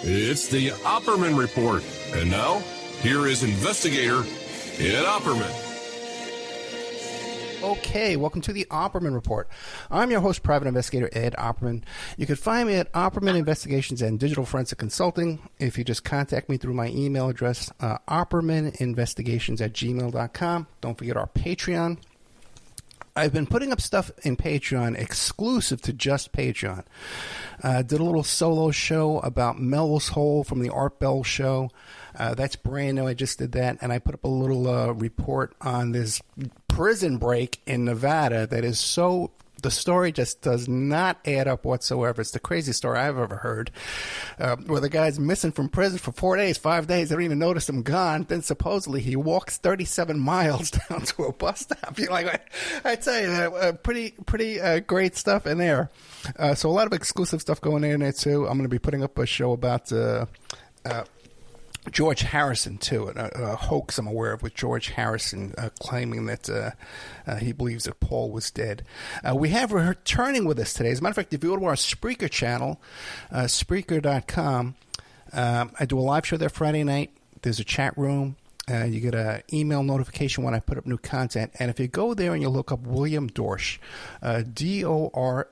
It's the Opperman Report. And now, here is investigator Ed Opperman. Okay, welcome to the Opperman Report. I'm your host, Private Investigator Ed Opperman. You can find me at Opperman Investigations and Digital Forensic Consulting. If you just contact me through my email address, oppermaninvestigations@gmail.com. Don't forget our Patreon. I've been putting up stuff in Patreon exclusive to just Patreon. Did a little solo show about Melrose Hole from the Art Bell show. That's brand new. I just did that. And I put up a little report on this prison break in Nevada that is so... The story just does not add up whatsoever. It's the craziest story I've ever heard. Where the guy's missing from prison for 4 days, 5 days. They don't even notice him gone. Then supposedly he walks 37 miles down to a bus stop. You're like, I tell you, pretty great stuff in there. So a lot of exclusive stuff going in there too. I'm going to be putting up a show about George Harrison, too, a hoax I'm aware of with George Harrison claiming that he believes that Paul was dead. We have returning with us today. As a matter of fact, if you go to our Spreaker channel, Spreaker.com, I do a live show there Friday night. There's a chat room. You get an email notification when I put up new content. And if you go there and you look up William Dorsch, Dorsch,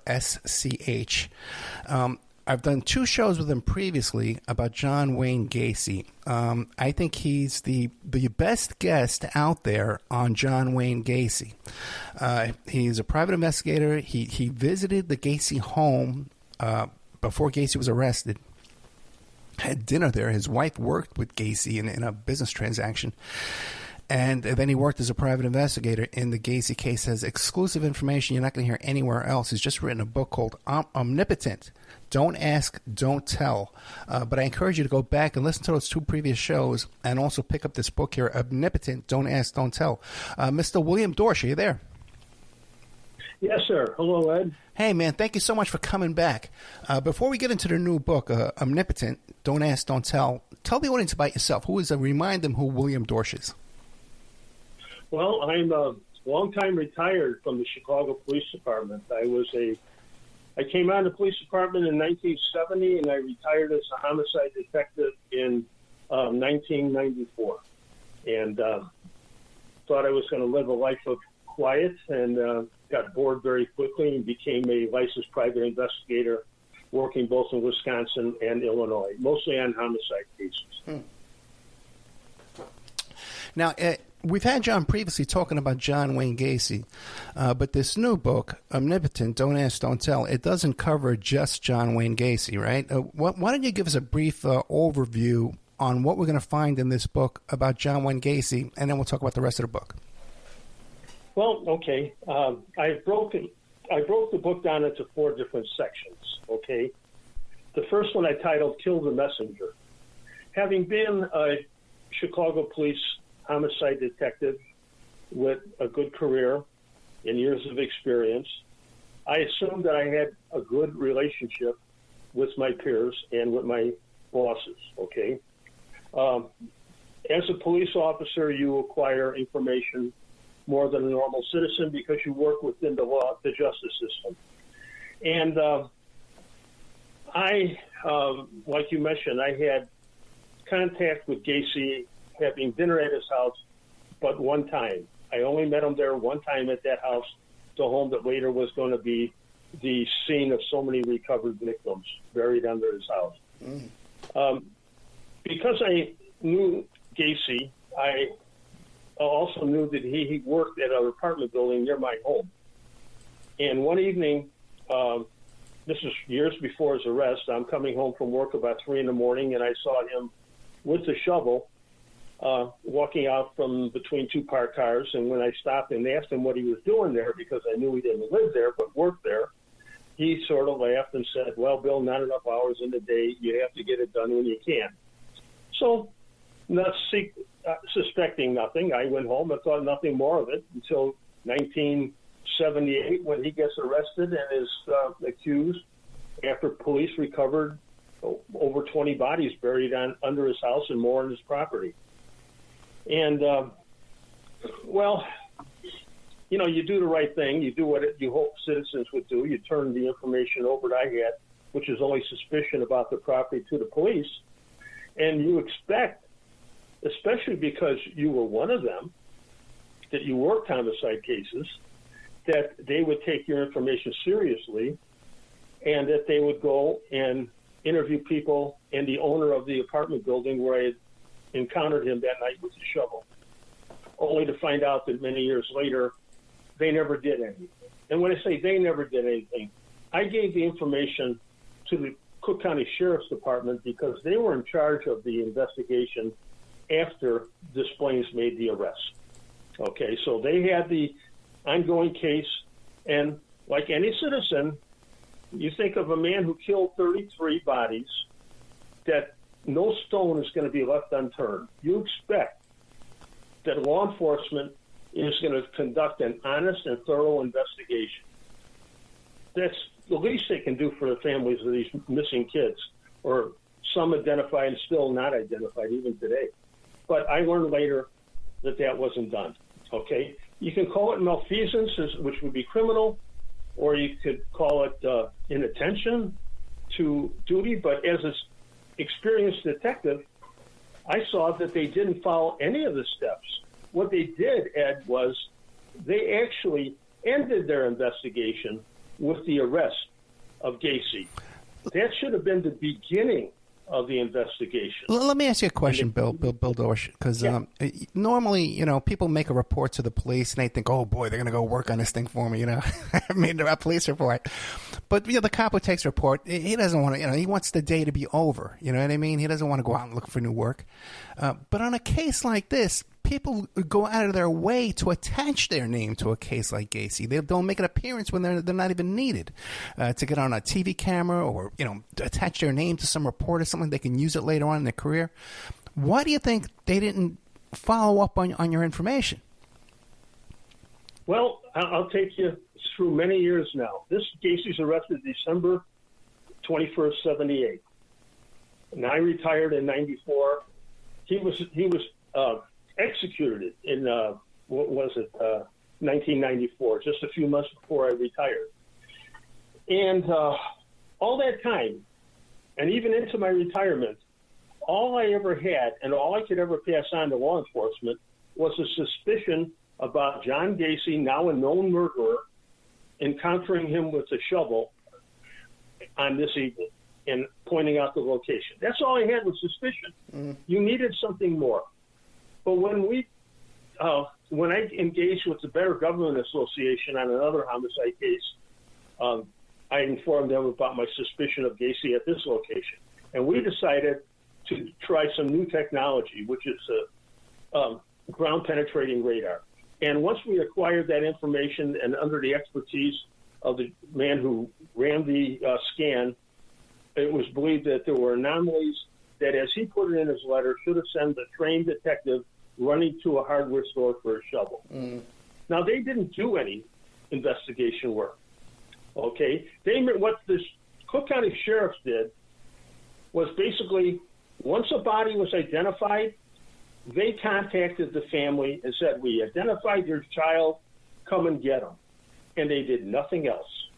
I've done 2 shows with him previously about John Wayne Gacy. I think he's the best guest out there on John Wayne Gacy. He's a private investigator. He visited the Gacy home before Gacy was arrested. Had dinner there. His wife worked with Gacy in a business transaction. And then he worked as a private investigator in the Gacy case. Has exclusive information you're not going to hear anywhere else. He's just written a book called Omnipotent. Don't ask, don't tell. But I encourage you to go back and listen to those 2 previous shows and also pick up this book here, Omnipotent, Don't Ask, Don't Tell. Mr. William Dorsch, are you there? Yes, sir. Hello, Ed. Hey, man, thank you so much for coming back. Before we get into the new book, Omnipotent, Don't Ask, Don't Tell the audience about yourself. Remind them who William Dorsch is. Well, I'm a long-time retired from the Chicago Police Department. I came out of the police department in 1970, and I retired as a homicide detective in 1994. And thought I was going to live a life of quiet, and got bored very quickly and became a licensed private investigator, working both in Wisconsin and Illinois, mostly on homicide cases. Now, we've had John previously talking about John Wayne Gacy, but this new book, Omnipotent, Don't Ask, Don't Tell, it doesn't cover just John Wayne Gacy, right? Why don't you give us a brief overview on what we're going to find in this book about John Wayne Gacy, and then we'll talk about the rest of the book. Well, okay. I broke the book down into 4 different sections, okay? The first one I titled Kill the Messenger. Having been a Chicago police homicide detective with a good career and years of experience, I assumed that I had a good relationship with my peers and with my bosses, okay? As a police officer, you acquire information more than a normal citizen because you work within the law, the justice system. And like you mentioned, I had contact with Gacy, having dinner at his house, but one time. I only met him there one time at that house, the home that later was going to be the scene of so many recovered victims buried under his house. Because I knew Gacy, I also knew that he worked at an apartment building near my home. And one evening, this is years before his arrest, I'm coming home from work about 3 a.m, and I saw him with a shovel walking out from between 2 parked cars. And when I stopped and asked him what he was doing there, because I knew he didn't live there but worked there, he sort of laughed and said, "Well, Bill, not enough hours in the day. You have to get it done when you can." So, not suspecting nothing, I went home and thought nothing more of it until 1978, when he gets arrested and is accused after police recovered over 20 bodies buried under his house and more on his property. And, well, you do the right thing. You do what you hope citizens would do. You turn the information over that I had which is only suspicion about the property, to the police. And you expect, especially because you were one of them, that you worked homicide cases, that they would take your information seriously and that they would go and interview people and the owner of the apartment building where I had encountered him that night with the shovel, only to find out that many years later, they never did anything. And when I say they never did anything, I gave the information to the Cook County Sheriff's Department because they were in charge of the investigation after Desplaines made the arrest. Okay, so they had the ongoing case, and like any citizen, you think of a man who killed 33 bodies, that no stone is going to be left unturned. You expect that law enforcement is going to conduct an honest and thorough investigation. That's the least they can do for the families of these missing kids, or some identified and still not identified even today. But I learned later that that wasn't done. Okay? You can call it malfeasance, which would be criminal, or you could call it inattention to duty. But as an experienced detective, I saw that they didn't follow any of the steps. What they did, Ed, was they actually ended their investigation with the arrest of Gacy. That should have been the beginning of the investigation. Let me ask you a question, Bill Dorsch, because normally, people make a report to the police and they think, oh boy, they're going to go work on this thing for me, I made a police report. But, the cop who takes a report, he doesn't want to, he wants the day to be over, you know what I mean? He doesn't want to go out and look for new work. But on a case like this, people go out of their way to attach their name to a case like Gacy. They'll make an appearance when they're not even needed to get on a TV camera or, attach their name to some report or something. They can use it later on in their career. Why do you think they didn't follow up on your information? Well, I'll take you through many years now. This Gacy's arrested December 21st, 78. And I retired in 94. He was executed in 1994, just a few months before I retired. And all that time, and even into my retirement, all I ever had and all I could ever pass on to law enforcement was a suspicion about John Gacy, now a known murderer, encountering him with a shovel on this evening and pointing out the location. That's all I had was suspicion. You needed something more. But when I engaged with the Better Government Association on another homicide case, I informed them about my suspicion of Gacy at this location. And we decided to try some new technology, which is ground-penetrating radar. And once we acquired that information and under the expertise of the man who ran the scan, it was believed that there were anomalies that, as he put it in his letter, should have sent a trained detective running to a hardware store for a shovel. Now, they didn't do any investigation work, okay? What the Cook County Sheriff did was basically, once a body was identified, they contacted the family and said, we identified your child, come and get him. And they did nothing else.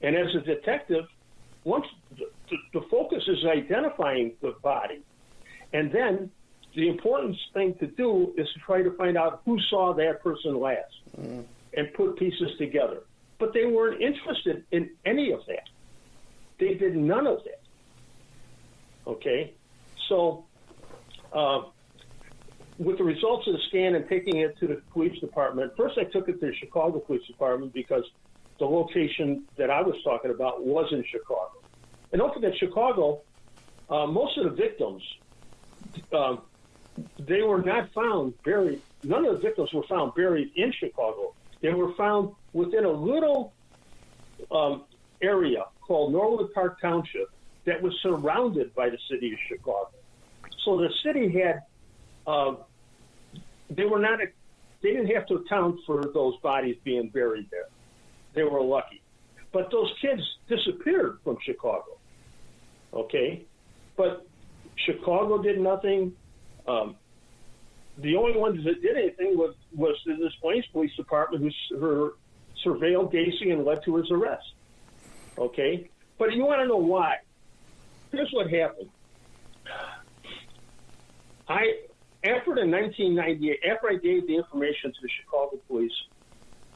And as a detective, once the focus is identifying the body, and then the important thing to do is to try to find out who saw that person last and put pieces together. But they weren't interested in any of that. They did none of that. Okay? So with the results of the scan and taking it to the police department, first I took it to the Chicago Police Department because the location that I was talking about was in Chicago. And don't forget, Chicago, most of the victims, they were not found buried. None of the victims were found buried in Chicago. They were found within a little area called Norwood Park Township that was surrounded by the city of Chicago. So the city had, they didn't have to account for those bodies being buried there. They were lucky. But those kids disappeared from Chicago. Okay? But Chicago did nothing. The only ones that did anything was the Desplaines Police Department, who surveilled Gacy and led to his arrest. Okay? But you want to know why? Here's what happened. After the 1998, after I gave the information to the Chicago police,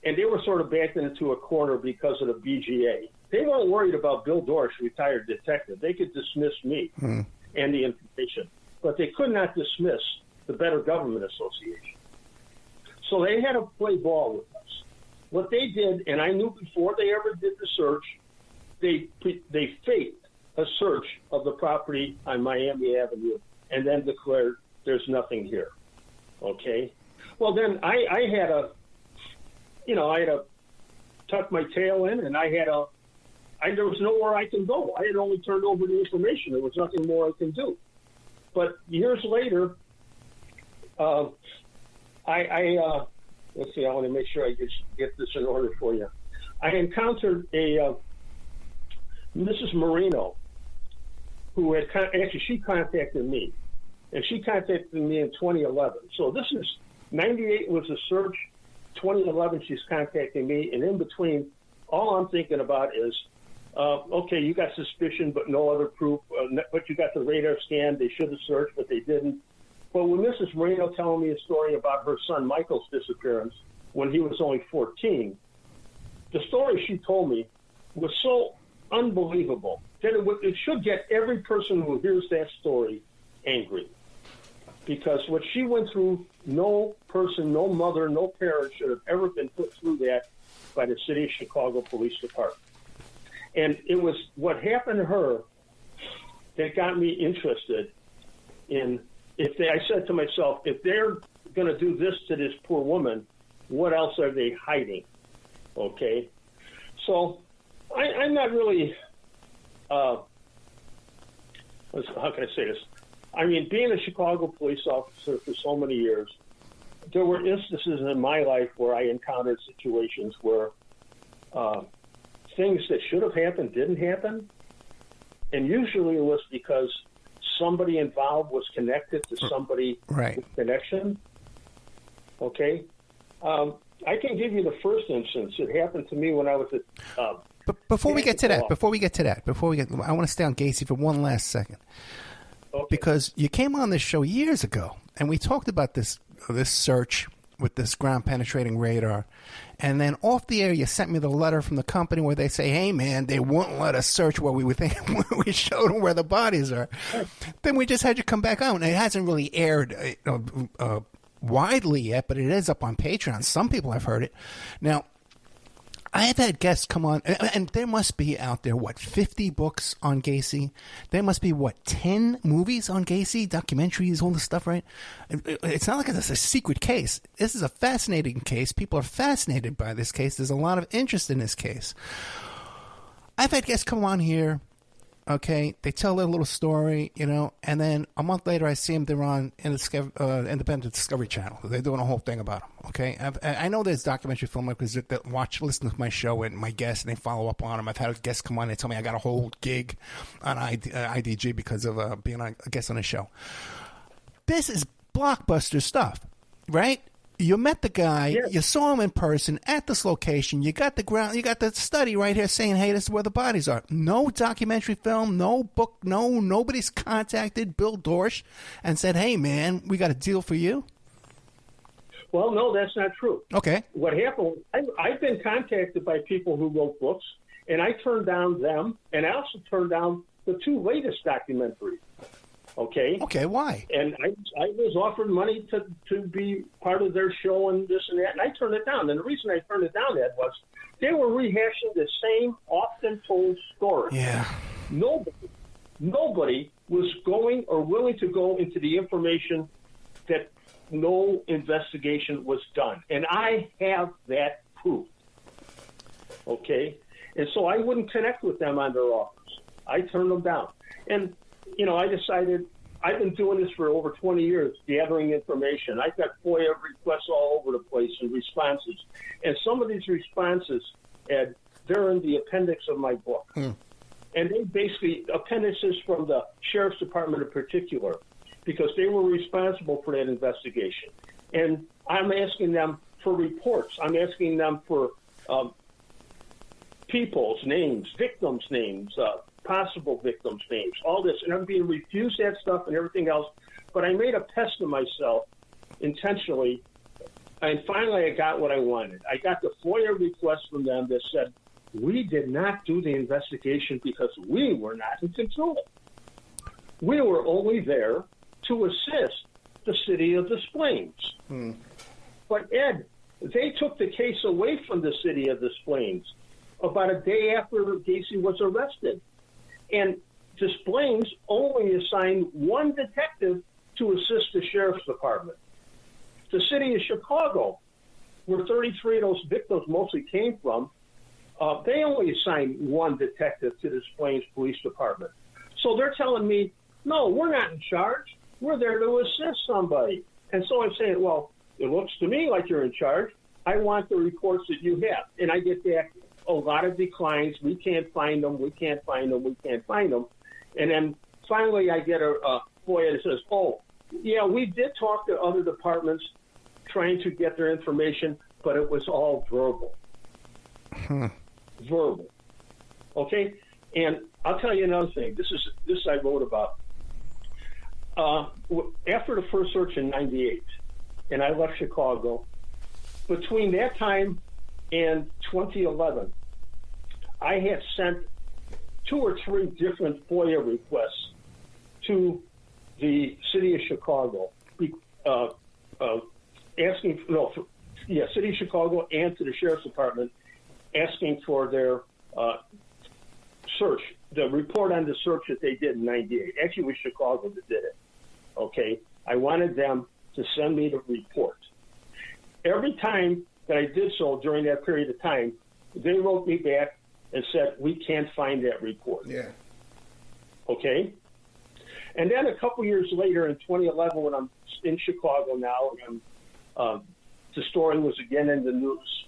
and they were sort of backed into a corner because of the BGA, they weren't worried about Bill Dorsch, retired detective. They could dismiss me and the information, but they could not dismiss the Better Government Association. So they had to play ball with us. What they did, and I knew before they ever did the search, they faked a search of the property on Miami Avenue and then declared there's nothing here. Okay? Well, then I had to tuck my tail in, and there was nowhere I can go. I had only turned over the information. There was nothing more I can do. But years later, let's see, I want to make sure I get this in order for you. I encountered a Mrs. Marino, who had she contacted me, and she contacted me in 2011. So this is 98 was the search, 2011 she's contacting me, and in between, all I'm thinking about is, okay, you got suspicion, but no other proof, but you got the radar scan. They should have searched, but they didn't. But when Mrs. Marino telling me a story about her son Michael's disappearance when he was only 14, the story she told me was so unbelievable that it should get every person who hears that story angry. Because what she went through, no person, no mother, no parent should have ever been put through that by the City of Chicago Police Department. And it was what happened to her that got me interested in, I said to myself, if they're going to do this to this poor woman, what else are they hiding? Okay? So I'm not really, how can I say this? I mean, being a Chicago police officer for so many years, there were instances in my life where I encountered situations where things that should have happened didn't happen. And usually it was because somebody involved was connected to somebody with connection. Okay? I can give you the first instance. It happened to me when I was at... But before we get to that, I want to stay on Gacy for one last second. Okay. Because you came on this show years ago, and we talked about this search with this ground-penetrating radar. And then off the air, you sent me the letter from the company where they say, hey, man, they won't let us search what we would think. We showed them where the bodies are. Then we just had you come back out. And it hasn't really aired widely yet, but it is up on Patreon. Some people have heard it. Now, I have had guests come on, and there must be out there, 50 books on Gacy? There must be, 10 movies on Gacy, documentaries, all this stuff, right? It's not like it's a secret case. This is a fascinating case. People are fascinated by this case. There's a lot of interest in this case. I've had guests come on here, okay? They tell their little story, and then a month later I see them, they're on Independent Discovery Channel. They're doing a whole thing about them, okay? I know there's documentary filmmakers that listen to my show and my guests, and they follow up on them. I've had guests come on and tell me I got a whole gig on IDG because of being a guest on the show. This is blockbuster stuff, right? You met the guy, You saw him in person at this location, you got the study right here saying, hey, this is where the bodies are. No documentary film, no book, nobody's contacted Bill Dorsch and said, hey, man, we got a deal for you? Well, no, that's not true. Okay. What happened, I've been contacted by people who wrote books, and I turned down them, and I also turned down the 2 latest documentaries. Okay. Okay, why? And I was offered money to be part of their show and this and that, and I turned it down. And the reason I turned it down, Ed, was they were rehashing the same often told story. Yeah. Nobody was going or willing to go into the information that no investigation was done. And I have that proof. Okay? And so I wouldn't connect with them on their offers. I turned them down. And I decided I've been doing this for over 20 years, gathering information. I've got FOIA requests all over the place and responses. And some of these responses, Ed, they're in the appendix of my book. And they basically, appendices from the Sheriff's Department in particular, because they were responsible for that investigation. And I'm asking them for reports. I'm asking them for people's names, victims' names, possible victims' names, all this. And I'm being refused that stuff and everything else. But I made a pest of myself intentionally. And finally, I got what I wanted. I got the FOIA request from them that said, we did not do the investigation because we were not in control. We were only there to assist the city of Des Plaines. But, Ed, they took the case away from the city of Des Plaines about a day after Gacy was arrested. And Des Plaines only assigned one detective to assist the sheriff's department. The city of Chicago, where 33 of those victims mostly came from, they only assigned one detective to the Des Plaines Police Department. So they're telling me, no, we're not in charge. We're there to assist somebody. And so I'm saying, well, it looks to me like you're in charge. I want the reports that you have. And I get back a lot of declines. We can't find them. We can't find them. We can't find them. And then finally I get a FOIA that says, oh, yeah, we did talk to other departments trying to get their information, but it was all verbal. Verbal. Okay? And I'll tell you another thing. This I wrote about. After the first search in 98, and I left Chicago, between that time and 2011, I had sent 2 or 3 different FOIA requests to the city of Chicago, city of Chicago and to the sheriff's department, asking for their search, the report on the search that they did in 98. Actually, it was Chicago that did it. Okay? I wanted them to send me the report. Every time that I did so during that period of time, they wrote me back and said, we can't find that report. Yeah. Okay? And then a couple years later, in 2011, when I'm in Chicago now, and the story was again in the news,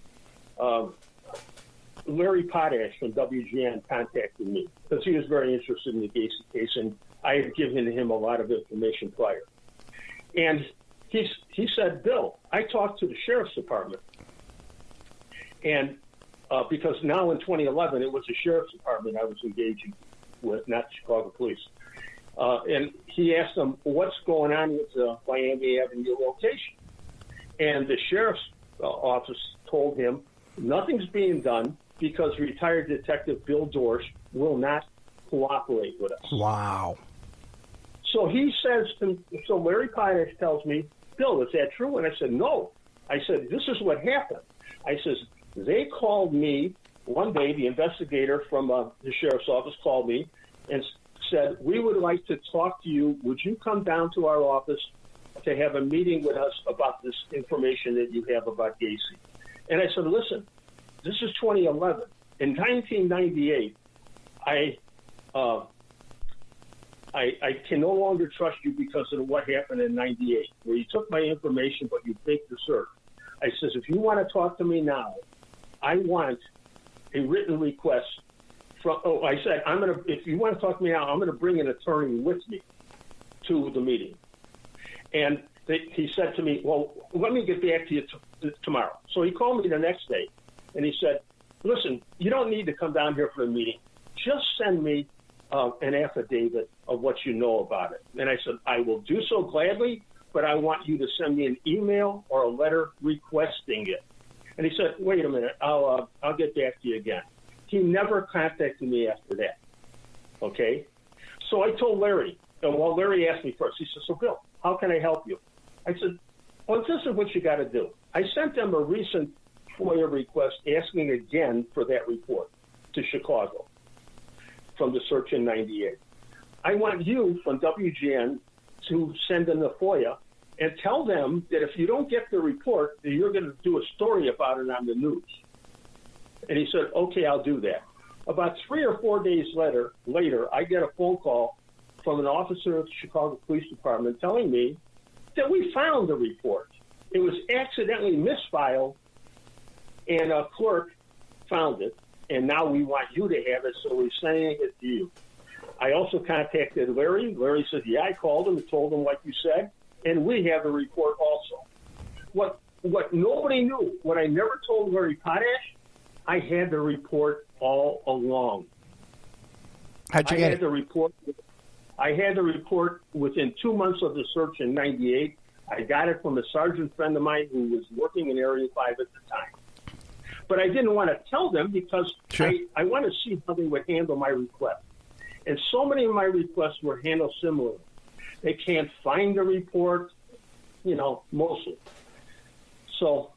Larry Potash from WGN contacted me because he was very interested in the Gacy case, and I had given him a lot of information prior. And he said, Bill, I talked to the sheriff's department, and because now in 2011, it was the sheriff's department I was engaging with, not the Chicago police. And he asked them, what's going on with the Miami Avenue location? And the sheriff's office told him nothing's being done because retired detective Bill Dorsch will not cooperate with us. Wow. So he says, so Larry Potash tells me, Bill, is that true? And I said, no. I said, this is what happened. I says, they called me one day, the investigator from the sheriff's office called me and said, we would like to talk to you. Would you come down to our office to have a meeting with us about this information that you have about Gacy? And I said, listen, this is 2011. In 1998, I can no longer trust you because of what happened in 98, where you took my information, but you faked the search. I says, if you want to talk to me now, I want a written request from, I said, if you want to talk to me now, I'm going to bring an attorney with me to the meeting. And he said to me, well, let me get back to you tomorrow. So he called me the next day, and he said, listen, you don't need to come down here for a meeting. Just send me an affidavit of what you know about it. And I said, I will do so gladly, but I want you to send me an email or a letter requesting it. And he said, wait a minute, I'll get back to you again. He never contacted me after that. Okay? So I told Larry, and well, Larry asked me first. He said, so Bill, how can I help you? I said, well, this is what you got to do. I sent them a recent FOIA request asking again for that report to Chicago from the search in 98. I want you from WGN to send them the FOIA and tell them that if you don't get the report, that you're going to do a story about it on the news. And he said, okay, I'll do that. About 3 or 4 days later, I get a phone call from an officer of the Chicago Police Department telling me that we found the report. It was accidentally misfiled, and a clerk found it, and now we want you to have it, so we're sending it to you. I also contacted Larry. Larry said, yeah, I called him and told him like you said, and we have the report also. What nobody knew, what I never told Larry Potash, I had the report all along. How'd you get it? I had the report within 2 months of the search in '98. I got it from a sergeant friend of mine who was working in Area 5 at the time. But I didn't want to tell them because I want to see how they would handle my request. And so many of my requests were handled similarly. They can't find the report, mostly. So,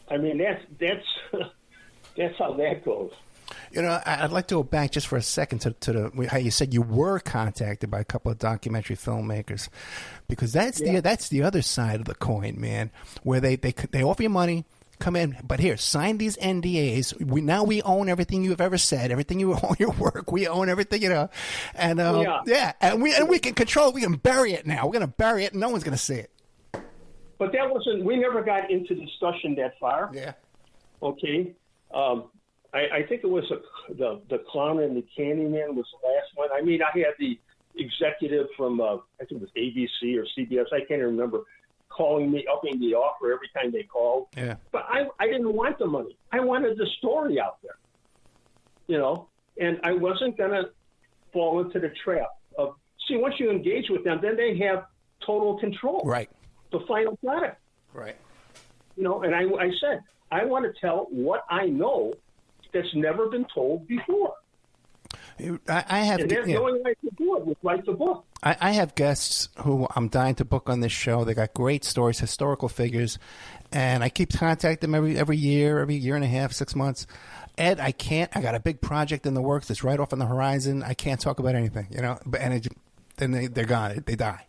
I mean, that's that's how that goes. I'd like to go back just for a second to how you said you were contacted by a couple of documentary filmmakers, because that's the other side of the coin, man, where they offer you money, come in, but here, sign these NDAs. We own everything you've ever said, everything you own your work. We own everything, and and we can control it. We can bury it now. We're going to bury it, and no one's going to see it. But that wasn't. We never got into discussion that far. Yeah. Okay. I think it was the Clown and the Candyman was the last one. I mean, I had the executive from I think it was ABC or CBS. I can't even remember, calling me, upping the offer every time they called. Yeah. But I didn't want the money. I wanted the story out there, and I wasn't going to fall into the trap of, once you engage with them, then they have total control. Right. The final product. Right. And I said, I want to tell what I know that's never been told before. I have. And the only way to do it was write the book. I have guests who I'm dying to book on this show. They got great stories, historical figures, and I keep contacting them every year and a half, 6 months. Ed, I can't. I got a big project in the works that's right off on the horizon. I can't talk about anything, then they're gone. They die,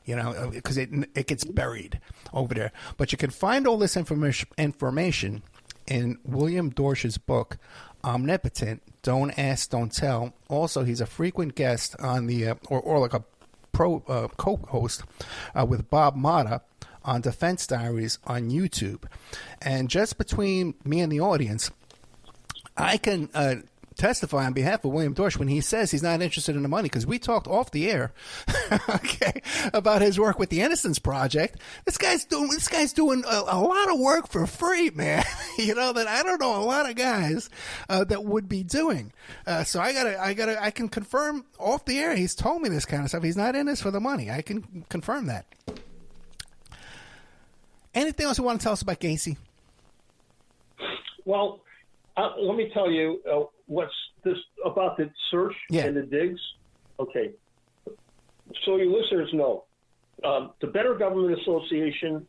because it gets buried over there. But you can find all this information in William Dorsch's book, Omnipotent, Don't Ask, Don't Tell. Also, he's a frequent guest on the, or like a co-host with Bob Motta on Defense Diaries on YouTube. And just between me and the audience, I can testify on behalf of William Dorsch when he says he's not interested in the money, because we talked off the air, about his work with the Innocence Project. This guy's doing a lot of work for free, man. That I don't know a lot of guys that would be doing. So I can confirm off the air. He's told me this kind of stuff. He's not in this for the money. I can confirm that. Anything else you want to tell us about Gacy? Well, let me tell you what's this about the search and the digs. Okay. So your listeners know, the Better Government Association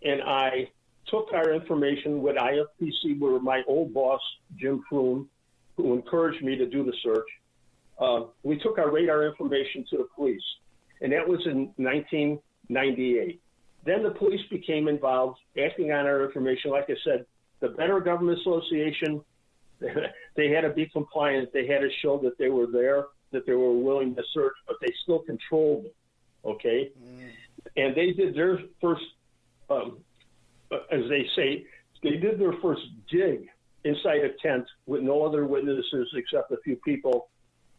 and I took our information with IFPC, where my old boss, Jim Froome, who encouraged me to do the search. We took our radar information to the police, and that was in 1998. Then the police became involved, acting on our information. Like I said, the Better Government Association, they had to be compliant. They had to show that they were there, that they were willing to search, but they still controlled it, okay? And they did their first, as they say, they did their first dig inside a tent with no other witnesses except a few people.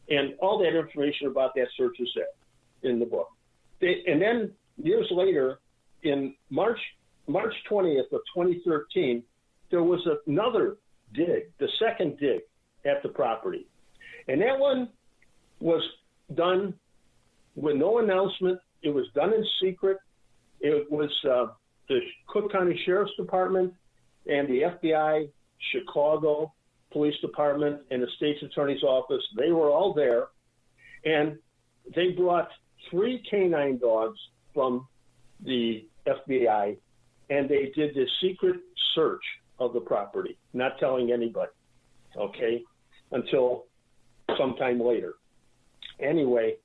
And all that information about that search is there in the book. And then years later, in March 20th of 2013, there was another dig, the second dig at the property. And that one was done with no announcement. It was done in secret. It was the Cook County Sheriff's Department and the FBI, Chicago Police Department, and the State's Attorney's Office. They were all there. And they brought 3 canine dogs from the FBI, and they did this secret search of the property, not telling anybody, okay, until sometime later. Anyway,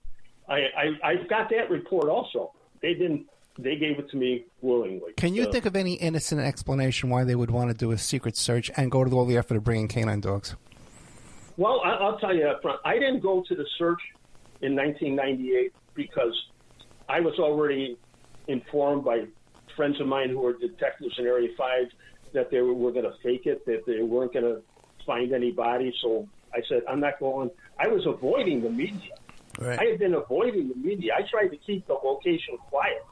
I've got that report also. They gave it to me willingly. Can you think of any innocent explanation why they would want to do a secret search and go to all the effort of bringing canine dogs? Well, I'll tell you up front. I didn't go to the search in 1998 because I was already informed by friends of mine who were detectives in Area 5 that they were going to fake it, that they weren't going to find any bodies. So I said, I'm not going. I was avoiding the media. Right. I had been avoiding the media. I tried to keep the location quiet.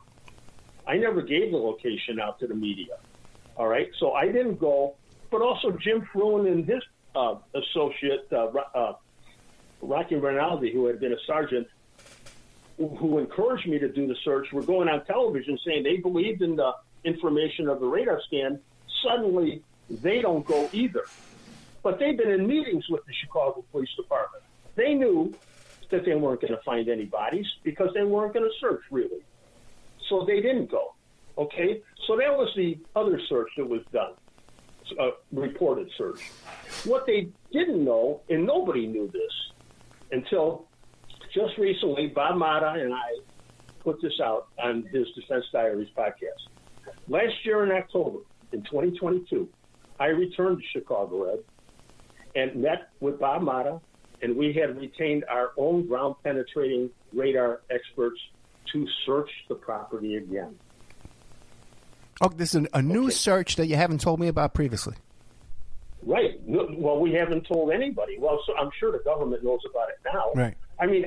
I never gave the location out to the media. All right? So I didn't go. But also Jim Froome and his associate, Rocky Rinaldi, who had been a sergeant, who encouraged me to do the search, were going on television saying they believed in the information of the radar scan. Suddenly, they don't go either. But they've been in meetings with the Chicago Police Department. They knew that they weren't going to find any bodies because they weren't going to search, really. So they didn't go, okay? So that was the other search that was done, reported search. What they didn't know, and nobody knew this until just recently, Bob Mata and I put this out on his Defense Diaries podcast. Last year in October, in 2022, I returned to Chicago Ed and met with Bob Mata, and we had retained our own ground-penetrating radar experts to search the property again. Oh, this is a new search that you haven't told me about previously. Right. Well, we haven't told anybody. Well, so I'm sure the government knows about it now. Right. I mean,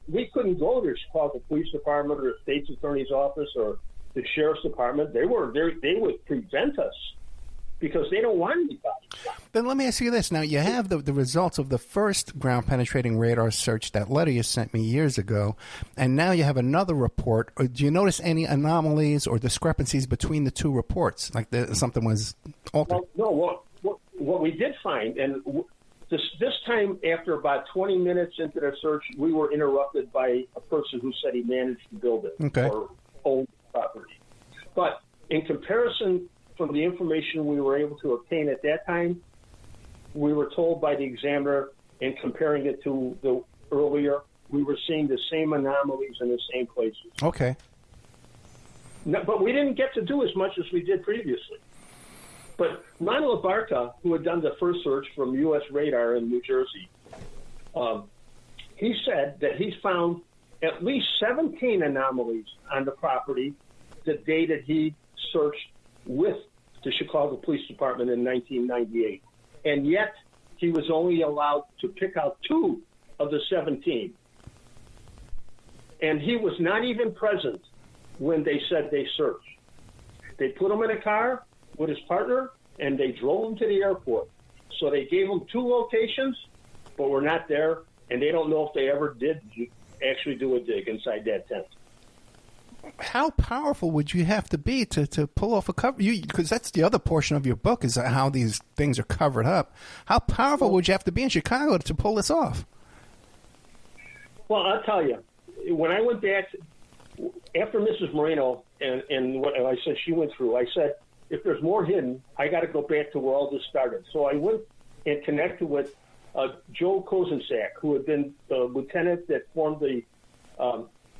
we couldn't go to the Chicago Police Department or the State's Attorney's Office or the Sheriff's Department. They would prevent us because they don't want anybody. Then let me ask you this. Now, you have the results of the first ground-penetrating radar search, that letter you sent me years ago, and now you have another report. Do you notice any anomalies or discrepancies between the two reports, like something was altered? Well, no, what we did find, and this time after about 20 minutes into the search, we were interrupted by a person who said he managed the building or owned the property. But in comparison from the information we were able to obtain at that time, we were told by the examiner, in comparing it to the earlier, we were seeing the same anomalies in the same places. Okay. No, but we didn't get to do as much as we did previously. But Ron Labarca, who had done the first search from U.S. Radar in New Jersey, he said that he's found at least 17 anomalies on the property the day that he searched with the Chicago Police Department in 1998. And yet, he was only allowed to pick out 2 of the 17. And he was not even present when they said they searched. They put him in a car with his partner, and they drove him to the airport. So they gave him 2 locations, but we're not there, and they don't know if they ever did actually do a dig inside that tent. How powerful would you have to be to pull off a cover? Because that's the other portion of your book, is how these things are covered up. How powerful would you have to be in Chicago to pull this off? Well, I'll tell you, when I went back, after Mrs. Moreno and what I said she went through, I said, if there's more hidden, I got to go back to where all this started. So I went and connected with Joe Kozenczak, who had been the lieutenant that formed the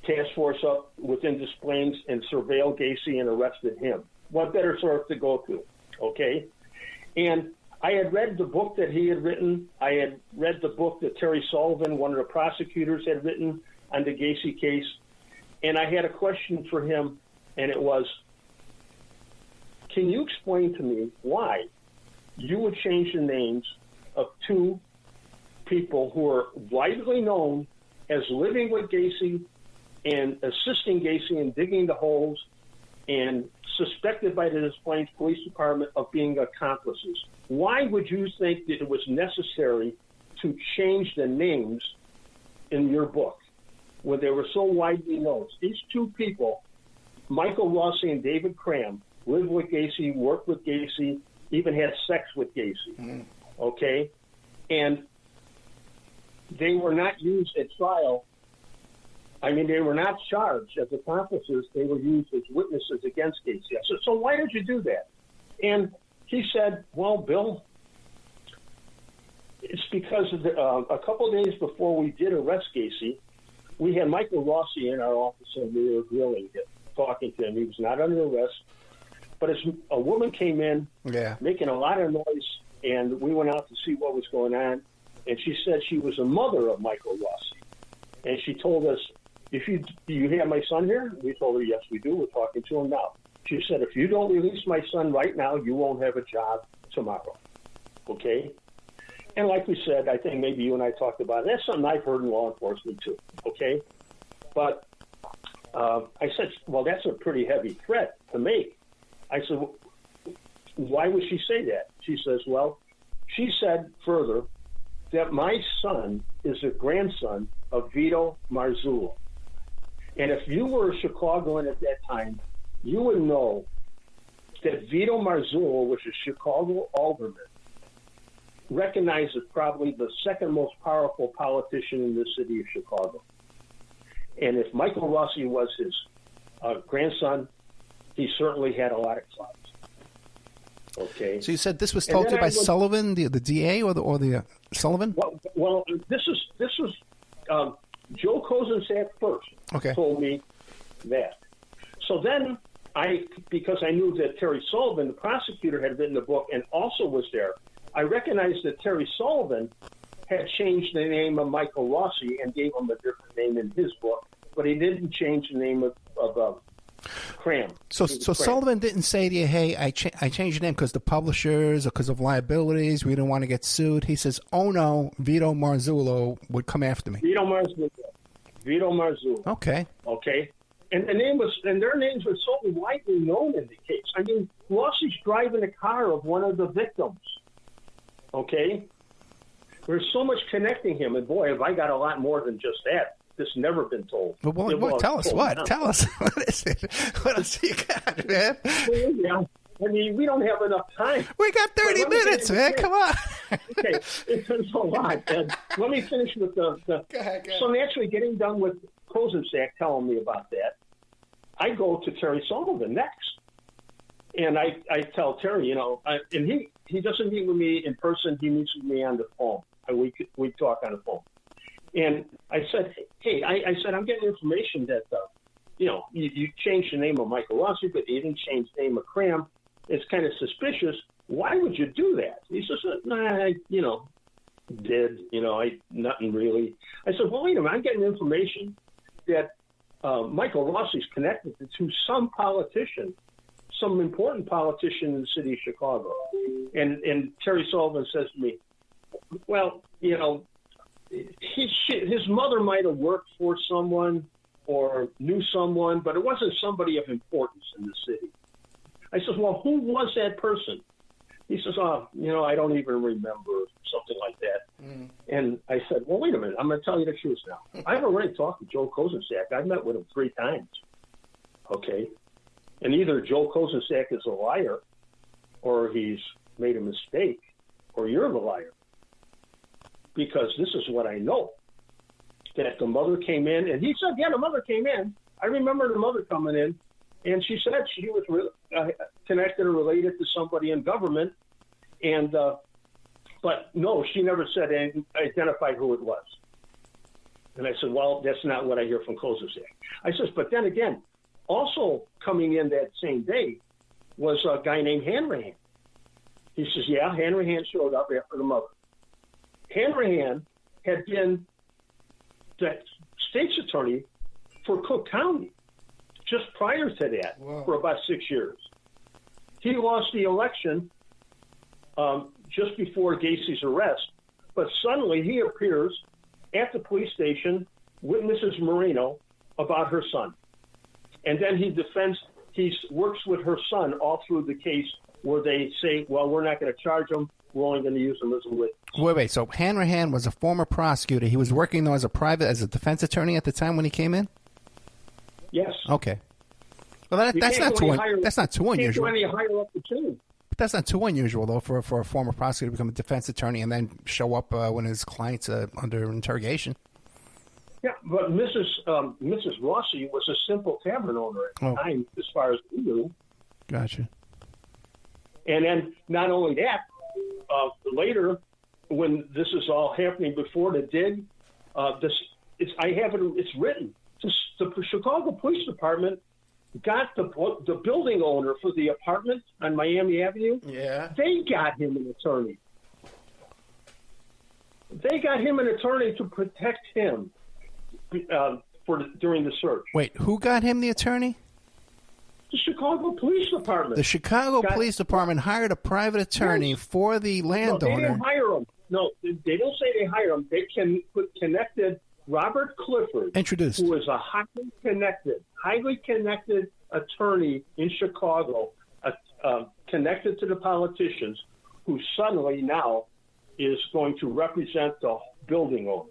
task force up within Des Plaines and surveilled Gacy and arrested him. What better source to go to, okay? And I had read the book that he had written. I had read the book that Terry Sullivan, one of the prosecutors, had written on the Gacy case. And I had a question for him, and it was, can you explain to me why you would change the names of 2 people who are widely known as living with Gacy and assisting Gacy in digging the holes and suspected by the Des Plaines Police Department of being accomplices? Why would you think that it was necessary to change the names in your book when they were so widely known? These 2 people, Michael Rossi and David Cram, lived with Gacy, worked with Gacy, even had sex with Gacy, okay? And they were not used at trial. I mean, they were not charged as accomplices. They were used as witnesses against Gacy. So why did you do that? And he said, well, Bill, it's because of a couple of days before we did arrest Gacy, we had Michael Rossi in our office, and we were grilling him, talking to him. He was not under arrest. But a woman came in making a lot of noise, and we went out to see what was going on. And she said she was a mother of Michael Rossi. And she told us, do you have my son here? We told her, yes, we do. We're talking to him now. She said, if you don't release my son right now, you won't have a job tomorrow. Okay? And like we said, I think maybe you and I talked about it. That's something I've heard in law enforcement too. Okay? But I said, well, that's a pretty heavy threat to make. I said, why would she say that? She says, well, she said further that my son is a grandson of Vito Marzullo. And if you were a Chicagoan at that time, you would know that Vito Marzullo was a Chicago alderman, recognized as probably the second most powerful politician in the city of Chicago. And if Michael Rossi was his grandson, he certainly had a lot of clout. Okay. So you said this was told to you by Sullivan, the DA, or the Sullivan? Well, this was Joe Kozenczak first. Okay. Told me that. So then because I knew that Terry Sullivan, the prosecutor, had written the book and also was there, I recognized that Terry Sullivan had changed the name of Michael Rossi and gave him a different name in his book, but he didn't change the name of Cram. So Sullivan didn't say to you, hey, I changed the name because the publishers or because of liabilities, we didn't want to get sued. He says, oh, no, Vito Marzullo would come after me. Vito Marzullo. Okay. And their names were so widely known in the case. I mean, Rossi's driving the car of one of the victims. Okay? There's so much connecting him. And boy, have I got a lot more than just that. This never been told. Well, tell us what? Tell us. What is it? What else you got, man? Well, yeah. I mean, we don't have enough time. We got 30 minutes, man. Come on. Okay. It's a lot. And let me finish with the Go ahead. So naturally, getting done with Kozenczak telling me about that, I go to Terry Sullivan next. And I tell Terry, and he doesn't meet with me in person. He meets with me on the phone. We talk on the phone. And I said, hey, I said, I'm getting information that, you changed the name of Michael Rossi, but you didn't change the name of Cram. It's kind of suspicious. Why would you do that? He says, nothing really. I said, well, wait a minute. I'm getting information that Michael Rossi's connected to some politician, some important politician in the city of Chicago. And Terry Sullivan says to me, well, his mother might have worked for someone or knew someone, but it wasn't somebody of importance in the city. I said, well, who was that person? He says, I don't even remember, something like that. Mm. And I said, well, wait a minute. I'm going to tell you the truth now. I've already talked to Joe Kozenczak. I've met with him 3 times. Okay? And either Joe Kozenczak is a liar or he's made a mistake or you're the liar. Because this is what I know, that the mother came in, and he said, yeah, the mother came in. I remember the mother coming in, and she said she was connected or related to somebody in government, and but no, she never said and identified who it was. And I said, well, that's not what I hear from Kozenczak. I says, but then again, also coming in that same day was a guy named Hanrahan. He says, yeah, Hanrahan showed up after the mother. Hanrahan had been the state's attorney for Cook County just prior to that. Whoa. For about 6 years. He lost the election just before Gacy's arrest, but suddenly he appears at the police station with Mrs. Marino about her son. And then he works with her son all through the case where they say, well, we're not going to charge him. We're only going to use him as a witness. Wait. So Hanrahan was a former prosecutor. He was working, though, as a defense attorney at the time when he came in? Yes. Okay. Well, that's not too unusual. Can't go any higher up the chain. But that's not too unusual, though, for a former prosecutor to become a defense attorney and then show up when his client's under interrogation. Yeah, but Mrs. Rossi was a simple tavern owner at the time, as far as we knew. Gotcha. And then not only that, later, when this is all happening before the dig, it's written. The Chicago Police Department got the building owner for the apartment on Miami Avenue. Yeah. They got him an attorney. They got him an attorney to protect him during the search. Wait, who got him the attorney? The Chicago Police Department. The Chicago Police Department hired a private attorney for the landowner. No, they didn't hire him. No, they don't say they hired him. They connected Robert Clifford, introduced, who is a highly connected attorney in Chicago, connected to the politicians, who suddenly now is going to represent the building owner.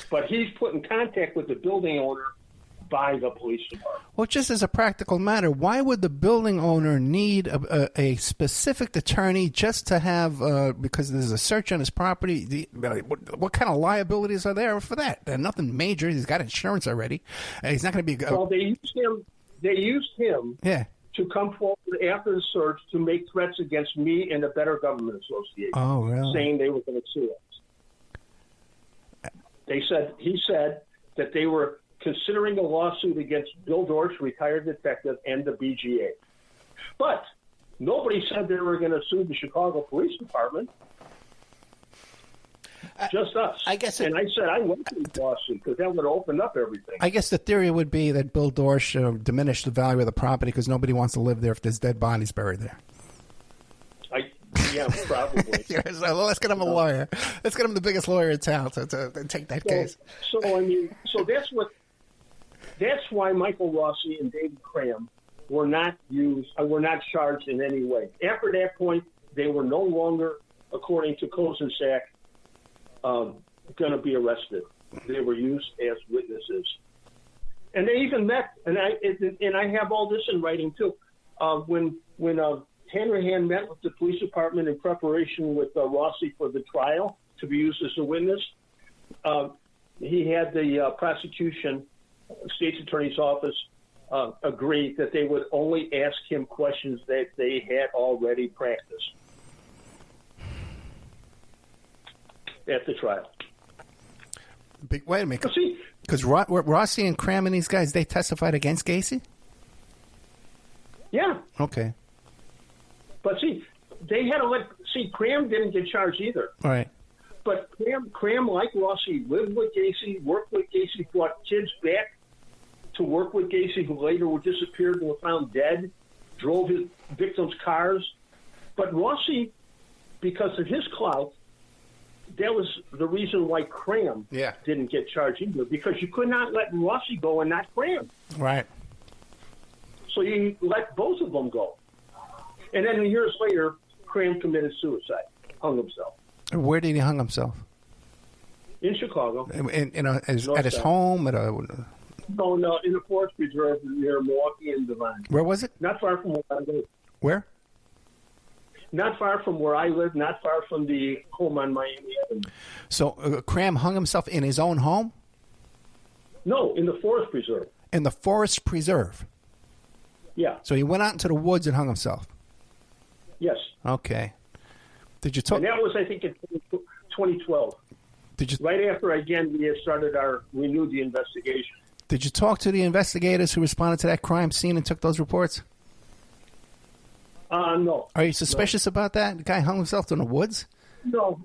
But he's put in contact with the building owner by the police department. Well, just as a practical matter, why would the building owner need a specific attorney just to have, because there's a search on his property? What kind of liabilities are there for that? Nothing major. He's got insurance already. He's not going to be... Well, they used him yeah. to come forward after the search to make threats against me and the Better Government Association. Oh, really? Saying they were going to sue us. He said that they were considering a lawsuit against Bill Dorsch, retired detective, and the BGA. But nobody said they were going to sue the Chicago Police Department. Just us. I guess and I said I went to the lawsuit because that would open up everything. I guess the theory would be that Bill Dorsch diminished the value of the property because nobody wants to live there if there's dead bodies buried there. Yeah, probably. So let's get him a lawyer. Let's get him the biggest lawyer in town to take that case. So that's why Michael Rossi and David Cram were not charged in any way. After that point, they were no longer, according to Kozensack, going to be arrested. They were used as witnesses, and they even met. And I have all this in writing too. When Hanrahan met with the police department in preparation with Rossi for the trial to be used as a witness, he had the prosecution, state's attorney's office, agree that they would only ask him questions that they had already practiced at the trial. Wait a minute. Because Rossi and Cram and these guys, they testified against Gacy? Yeah. Okay. But they had to Cram didn't get charged either. All right. But Cram, like Rossi, lived with Gacy, worked with Gacy, brought kids back to work with Gacy, who later were disappeared and were found dead, drove his victims' cars. But Rossi, because of his clout, that was the reason why Cram didn't get charged either, because you could not let Rossi go and not Cram. Right. So you let both of them go. And then years later, Cram committed suicide, hung himself. Where did he hang himself? In Chicago. At his home? No, in the Forest Preserve near Milwaukee and Devine. Where was it? Not far from where I live. Where? Not far from where I live, not far from the home on Miami Avenue. So Cram hung himself in his own home? No, in the Forest Preserve. In the Forest Preserve? Yeah. So he went out into the woods and hung himself? Yes. Okay. Did you talk? And that was, I think, in 2012. Right after, again, we had renewed the investigation. Did you talk to the investigators who responded to that crime scene and took those reports? No. Are you suspicious about that? The guy hung himself in the woods? No,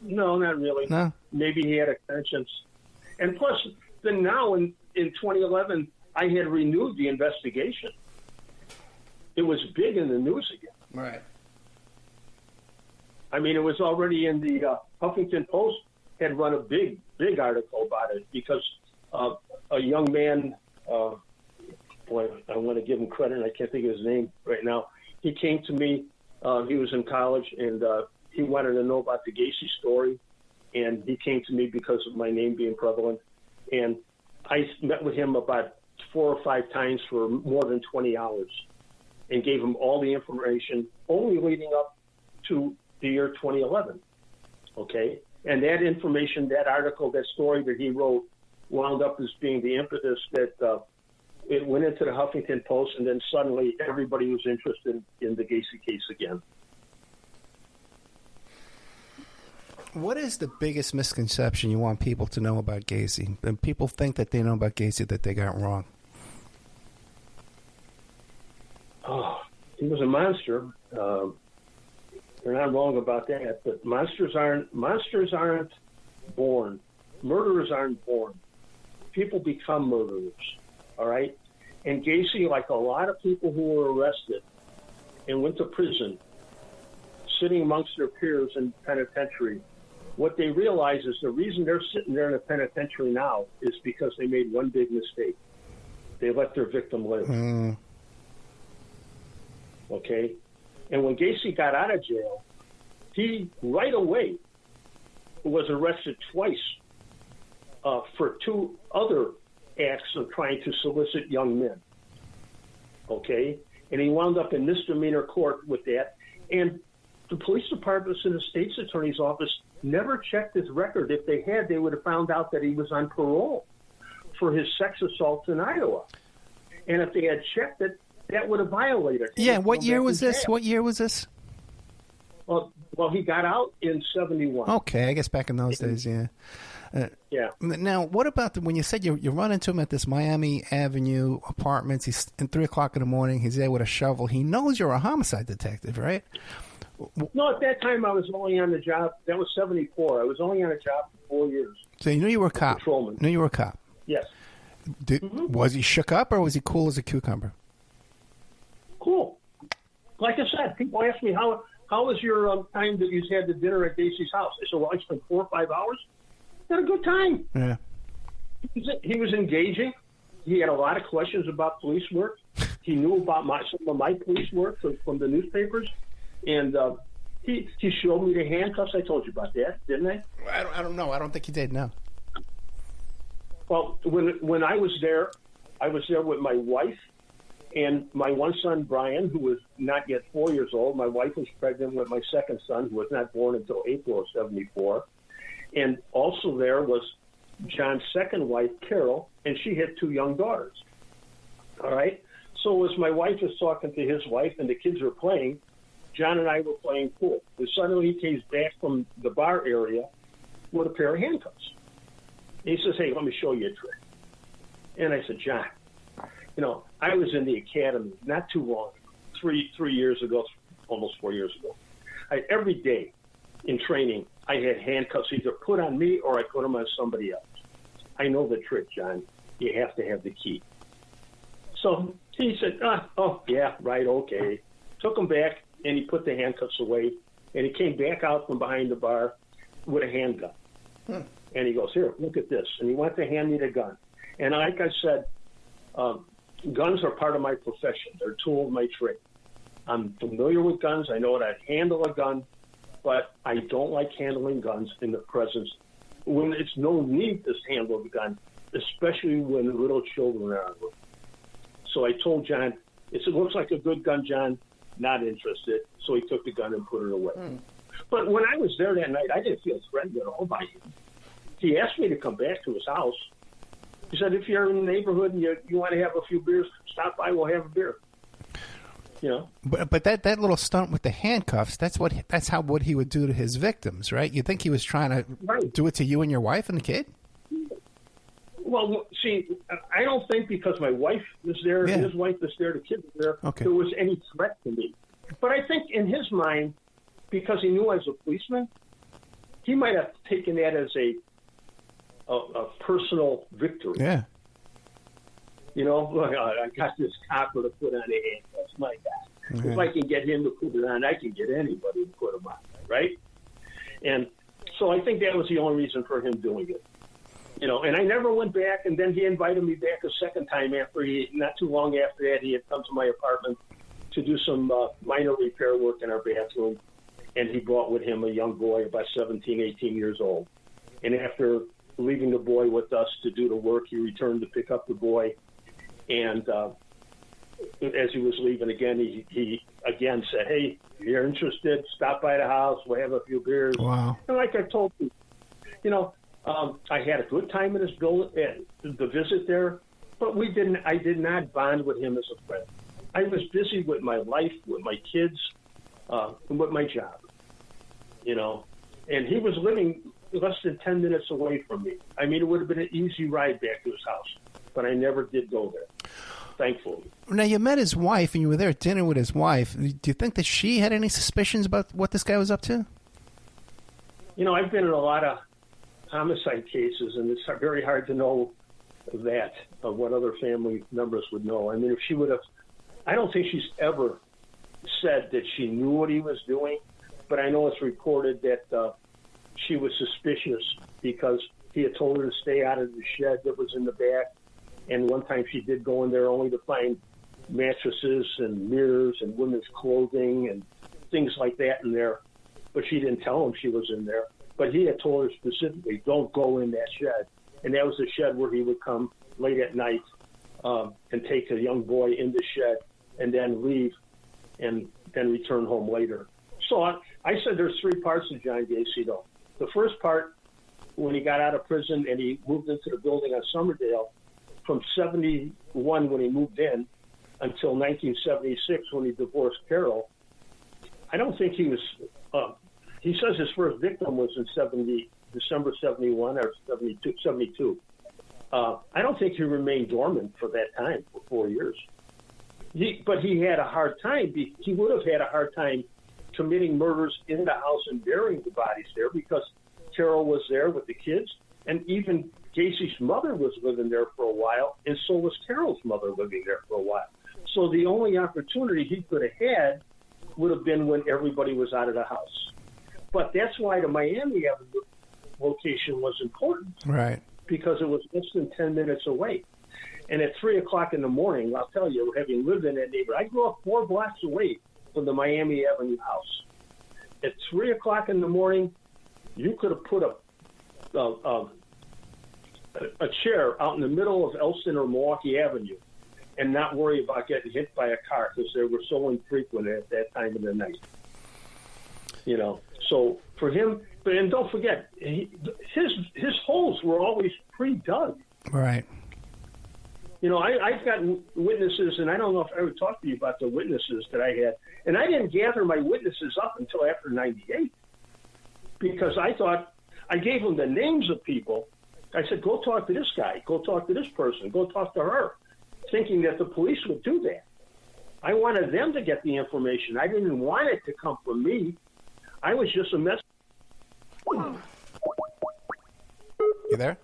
not really. No? Maybe he had a conscience. And plus, then now in 2011, I had renewed the investigation. It was big in the news again. Right. I mean, it was already in the Huffington Post had run a big article about it because a young man, boy, I want to give him credit, and I can't think of his name right now. He came to me. He was in college, and he wanted to know about the Gacy story, and he came to me because of my name being prevalent. And I met with him about 4 or 5 times for more than 20 hours and gave him all the information only leading up to the year 2011, okay? And that information, that article, that story that he wrote wound up as being the impetus that it went into the Huffington Post, and then suddenly everybody was interested in the Gacy case again. What is the biggest misconception you want people to know about Gacy? And people think that they know about Gacy that they got wrong. Oh, he was a monster. They're not wrong about that, but monsters aren't born. Murderers aren't born. People become murderers, all right? And Gacy, like a lot of people who were arrested and went to prison, sitting amongst their peers in penitentiary, what they realize is the reason they're sitting there in a penitentiary now is because they made one big mistake. They let their victim live. Okay? And when Gacy got out of jail, he right away was arrested twice for 2 other acts of trying to solicit young men. Okay? And he wound up in misdemeanor court with that. And the police departments and the state's attorney's office never checked his record. If they had, they would have found out that he was on parole for his sex assaults in Iowa. And if they had checked it, that would have violated him. Yeah, what year was this? What year was this? Well, he got out in 71. Okay, I guess back in those days, yeah. Yeah. Now, what about when you said you run into him at this Miami Avenue apartments? He's at 3 o'clock in the morning. He's there with a shovel. He knows you're a homicide detective, right? No, at that time I was only on the job. That was 74. I was only on a job for 4 years. So you knew you were a cop. Patrolman. Knew you were a cop. Yes. Was he shook up or was he cool as a cucumber? Cool. Like I said, people ask me how was your time that you had the dinner at Gacy's house? I said, well, I spent 4 or 5 hours. Had a good time. Yeah. He was engaging. He had a lot of questions about police work. He knew about some of my police work from the newspapers, and he showed me the handcuffs. I told you about that, didn't I? I don't know. I don't think you did. No. Well, when I was there with my wife and my one son, Brian, who was not yet 4 years old. My wife was pregnant with my second son, who was not born until April of 74. And also there was John's second wife, Carol, and she had 2 young daughters. All right? So as my wife was talking to his wife and the kids were playing, John and I were playing pool. And suddenly he came back from the bar area with a pair of handcuffs. He says, hey, let me show you a trick. And I said, John, I was in the academy not too long, 3 years ago, almost 4 years ago. Every day in training, I had handcuffs either put on me or I put them on somebody else. I know the trick, John. You have to have the key. So he said, oh, yeah, right, okay. Took him back, and he put the handcuffs away, and he came back out from behind the bar with a handgun. And he goes, here, look at this. And he went to hand me the gun. And like I said, guns are part of my profession. They're a tool of my trade. I'm familiar with guns. I know how to handle a gun, but I don't like handling guns in the presence when it's no need to handle the gun, especially when little children are around. So I told John, it looks like a good gun, John. Not interested. So he took the gun and put it away. But when I was there that night, I didn't feel threatened at all by him. He asked me to come back to his house. He said, if you're in the neighborhood and you want to have a few beers, stop by, we'll have a beer. But that little stunt with the handcuffs, that's what he would do to his victims, right? You think he was trying to do it to you and your wife and the kid? Well, see, I don't think because my wife was there, his wife was there, the kid was there, there was any threat to me. But I think in his mind, because he knew I was a policeman, he might have taken that as a personal victory. Yeah. Look, I got this copper to put on the handcuffs. My God. If I can get him to put it on, I can get anybody to put them on, right? And so I think that was the only reason for him doing it. And I never went back, and then he invited me back a second time not too long after that, he had come to my apartment to do some minor repair work in our bathroom, and he brought with him a young boy about 17, 18 years old. And after leaving the boy with us to do the work, he returned to pick up the boy, and as he was leaving again, he again said, hey, if you're interested, stop by the house, we'll have a few beers. Wow. And like I told you, I had a good time at his the visit there, but I did not bond with him as a friend. I was busy with my life, with my kids, and with my job, and he was living less than 10 minutes away from me. I mean, it would have been an easy ride back to his house, but I never did go there, thankfully. Now, you met his wife, and you were there at dinner with his wife. Do you think that she had any suspicions about what this guy was up to? I've been in a lot of homicide cases, and it's very hard to know that, what other family members would know. I mean, if she would have, I don't think she's ever said that she knew what he was doing, but I know it's reported that she was suspicious because he had told her to stay out of the shed that was in the back, and one time she did go in there only to find mattresses and mirrors and women's clothing and things like that in there. but she didn't tell him she was in there. But he had told her specifically, don't go in that shed. And that was the shed where he would come late at night and take a young boy in the shed and then leave and then return home later. So I said there's three parts to John Gacy, though. The first part, when he got out of prison and he moved into the building on Summerdale, from 71 when he moved in until 1976 when he divorced Carol, I don't think he was he says his first victim was in December 71 or 72. I don't think he remained dormant for that time, for 4 years. But he had a hard time. He would have had a hard time committing murders in the house and burying the bodies there because Carol was there with the kids, and even Gacy's mother was living there for a while, and so was Carol's mother living there for a while. So the only opportunity he could have had would have been when everybody was out of the house. But that's why the Miami Avenue location was important. Right. Because it was less than 10 minutes away. And at 3 o'clock in the morning, I'll tell you, having lived in that neighborhood, I grew up 4 blocks away from the Miami Avenue house. At 3 o'clock in the morning, you could have put a chair out in the middle of Elston or Milwaukee Avenue and not worry about getting hit by a car because they were so infrequent at that time of the night. You know, so for him, and don't forget, his holes were always pre-dug. Right. You know, I've got witnesses, and I don't know if I ever talked to you about the witnesses that I had, and I didn't gather my witnesses up until after 98 because I thought I gave them the names of people. I said, go talk to this guy, go talk to this person, go talk to her, thinking that the police would do that. I wanted them to get the information. I didn't want it to come from me. I was just a messenger. You there?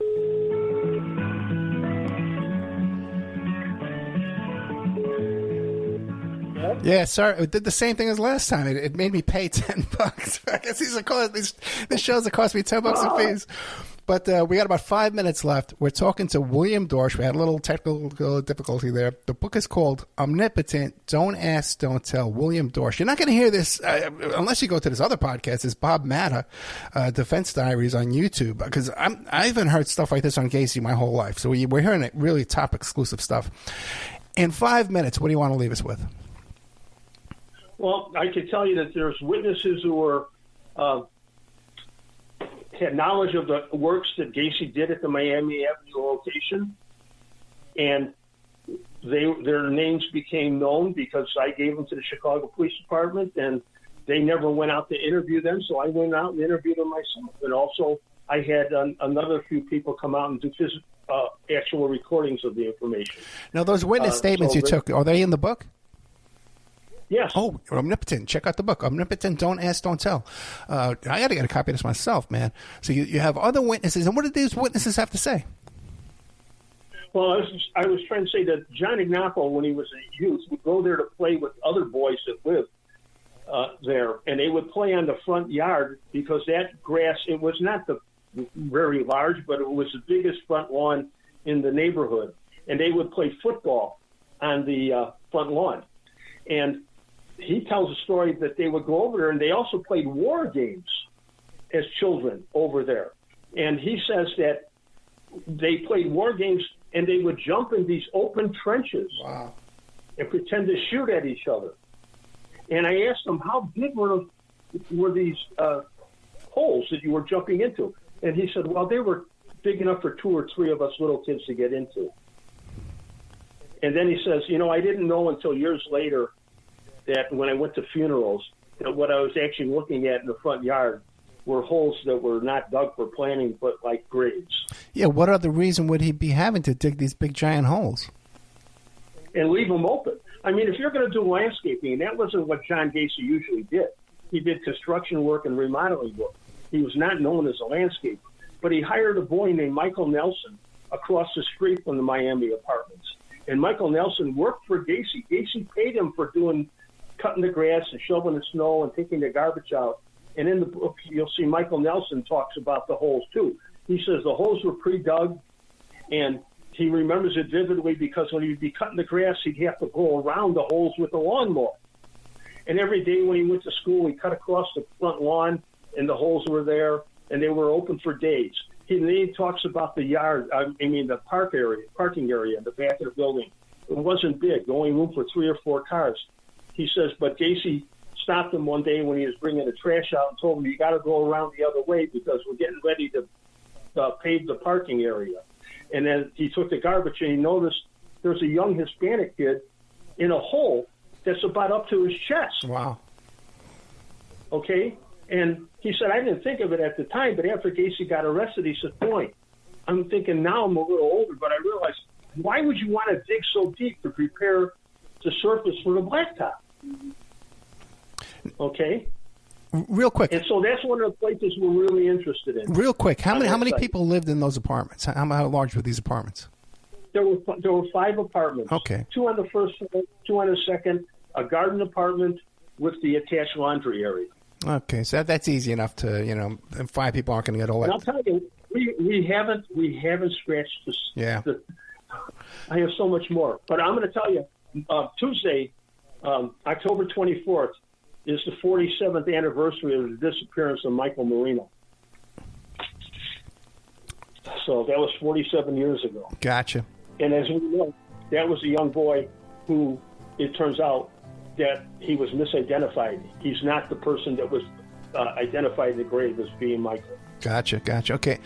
Yeah, sorry. It did the same thing as last time. It made me pay $10. I guess these shows that cost me $10 in fees. But we got about 5 minutes left. We're talking to William Dorsch. We had a little technical difficulty there. The book is called Omnipotent, Don't Ask, Don't Tell, William Dorsch. You're not going to hear this unless you go to this other podcast. It's Bob Matta, Defense Diaries on YouTube. Because I haven't heard stuff like this on Gacy my whole life. So we're hearing really top exclusive stuff. In 5 minutes, what do you want to leave us with? Well, I can tell you that there's witnesses who were had knowledge of the works that Gacy did at the Miami Avenue location, and their names became known because I gave them to the Chicago Police Department, and they never went out to interview them, so I went out and interviewed them myself. And also, I had another few people come out and do actual recordings of the information. Now, those witness statements you took, are they in the book? Yes. Oh, Omnipotent. Check out the book. Omnipotent, Don't Ask, Don't Tell. I got to get a copy of this myself, man. So you have other witnesses. And what did these witnesses have to say? Well, I was trying to say that John Ignapo, when he was a youth, would go there to play with other boys that lived there. And they would play on the front yard because that grass, it was not very large, but it was the biggest front lawn in the neighborhood. And they would play football on the front lawn. And he tells a story that they would go over there, and they also played war games as children over there. And he says that they played war games, and they would jump in these open trenches and pretend to shoot at each other. And I asked him, how big were these holes that you were jumping into? And he said, well, they were big enough for 2 or 3 of us little kids to get into. And then he says, I didn't know until years later that when I went to funerals, that what I was actually looking at in the front yard were holes that were not dug for planting, but like graves. Yeah, what other reason would he be having to dig these big giant holes? And leave them open. I mean, if you're going to do landscaping, and that wasn't what John Gacy usually did. He did construction work and remodeling work. He was not known as a landscaper. But he hired a boy named Michael Nelson across the street from the Miami apartments. And Michael Nelson worked for Gacy. Gacy paid him for cutting the grass and shoveling the snow and taking the garbage out. And in the book, you'll see Michael Nelson talks about the holes, too. He says the holes were pre-dug, and he remembers it vividly because when he'd be cutting the grass, he'd have to go around the holes with a lawnmower. And every day when he went to school, he cut across the front lawn, and the holes were there, and they were open for days. He talks about the yard, the parking area in the back of the building. It wasn't big, only room for 3 or 4 cars. He says, but Gacy stopped him one day when he was bringing the trash out and told him, you got to go around the other way because we're getting ready to pave the parking area. And then he took the garbage and he noticed there's a young Hispanic kid in a hole that's about up to his chest. Wow. Okay? And he said, I didn't think of it at the time, but after Gacy got arrested, he said, boy, I'm thinking now I'm a little older, but I realized, why would you want to dig so deep to prepare the surface for the blacktop? Okay? Real quick. And so that's one of the places we're really interested in. Real quick. How many people lived in those apartments? How large were these apartments? There were 5 apartments. Okay. 2 on the first floor, 2 on the second, a garden apartment with the attached laundry area. Okay, so that's easy enough to, 5 people aren't going to get all that. And I'll tell you, we haven't scratched this. Yeah. I have so much more. But I'm going to tell you, Tuesday, October 24th, is the 47th anniversary of the disappearance of Michael Marino. So that was 47 years ago. Gotcha. And as we know, that was a young boy who, it turns out, that he was misidentified. He's not the person that was identified in the grave as being Michael. Gotcha. Okay.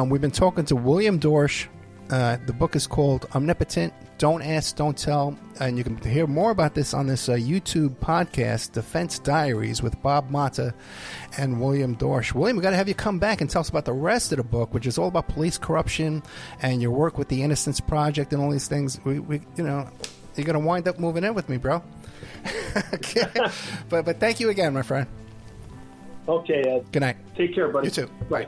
We've been talking to William Dorsch. The book is called Omnipotent, Don't Ask, Don't Tell. And you can hear more about this on this YouTube podcast, Defense Diaries, with Bob Mata and William Dorsch. William, we've got to have you come back and tell us about the rest of the book, which is all about police corruption and your work with the Innocence Project and all these things. You're going to wind up moving in with me, bro. Okay. But thank you again, my friend. Okay, Ed. Good night. Take care, buddy. You too. Bye.